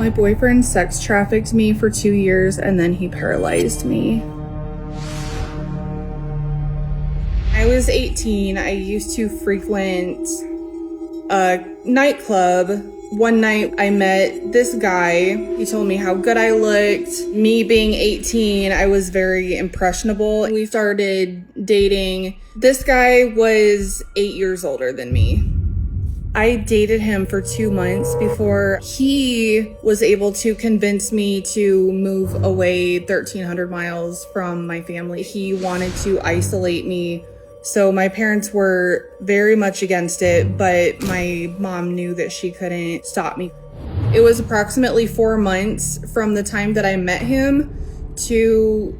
My boyfriend sex trafficked me for 2 years and then he paralyzed me. I was 18. I used to frequent a nightclub. One night I met this guy. He told me how good I looked. Me being 18, I was very impressionable. We started dating. This guy was 8 years older than me. I dated him for 2 months before he was able to convince me to move away 1,300 miles from my family. He wanted to isolate me. So my parents were very much against it, but my mom knew that she couldn't stop me. It was approximately 4 months from the time that I met him to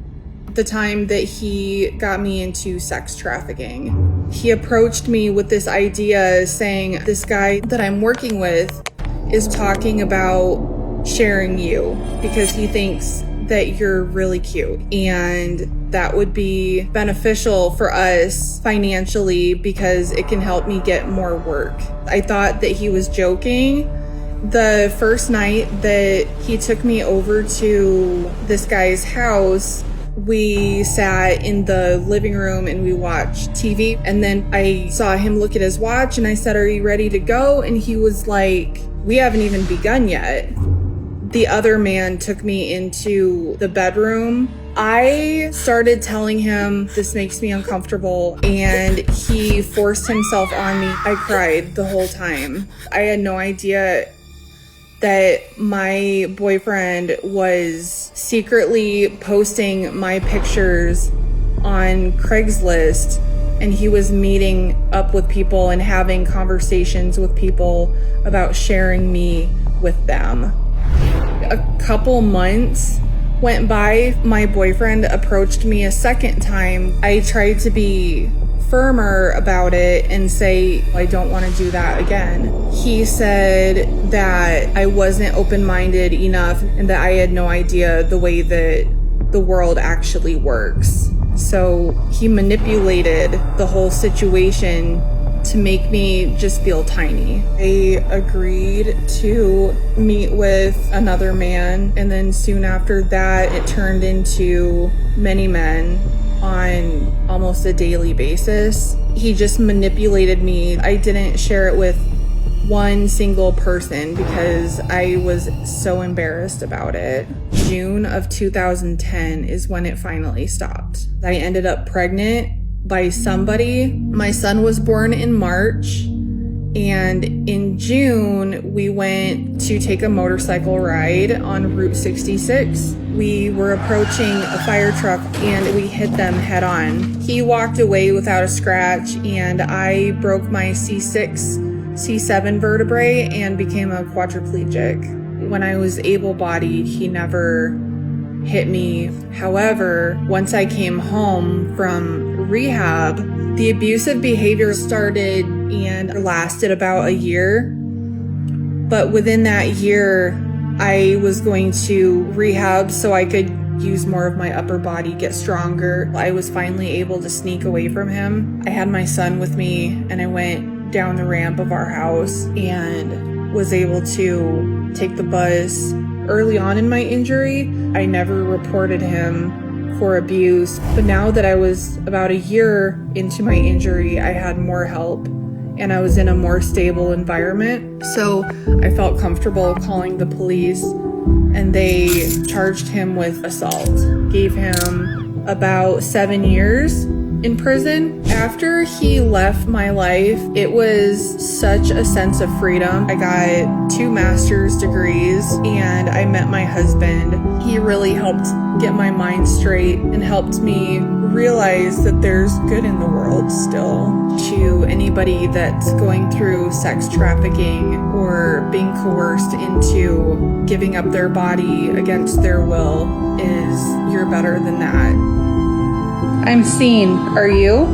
the time that he got me into sex trafficking. He approached me with this idea saying, this guy that I'm working with is talking about sharing you because he thinks that you're really cute and that would be beneficial for us financially because it can help me get more work. I thought that he was joking. The first night that he took me over to this guy's house, we sat in the living room and we watched TV. And then I saw him look at his watch and I said, "Are you ready to go?" And he was like, "We haven't even begun yet." The other man took me into the bedroom. I started telling him, "This makes me uncomfortable," and he forced himself on me. I cried the whole time. I had no idea that my boyfriend was secretly posting my pictures on Craigslist, and he was meeting up with people and having conversations with people about sharing me with them. A couple months went by. My boyfriend approached me a second time. I tried to be firmer about it and say, "I don't want to do that again." He said that I wasn't open-minded enough and that I had no idea the way that the world actually works. So he manipulated the whole situation to make me just feel tiny. I agreed to meet with another man, and then soon after that, it turned into many men on almost a daily basis. He just manipulated me. I didn't share it with one single person because I was so embarrassed about it. June of 2010 is when it finally stopped. I ended up pregnant by somebody. My son was born in March, and in June we went to take a motorcycle ride on Route 66. We were approaching a fire truck and we hit them head on. He walked away without a scratch and I broke my C6, C7 vertebrae and became a quadriplegic. When I was able-bodied, he never hit me. However, once I came home from rehab, the abusive behavior started and lasted about a year. But within that year, I was going to rehab so I could use more of my upper body, get stronger. I was finally able to sneak away from him. I had my son with me and I went down the ramp of our house and was able to take the bus. Early on in my injury, I never reported him for abuse, but now that I was about a year into my injury, I had more help and I was in a more stable environment. So I felt comfortable calling the police and they charged him with assault. Gave him about 7 years in prison. After he left my life, it was such a sense of freedom. I got 2 master's degrees and I met my husband. He really helped get my mind straight and helped me realize that there's good in the world still. To anybody that's going through sex trafficking or being coerced into giving up their body against their will, is you're better than that. I'm seen. Are you?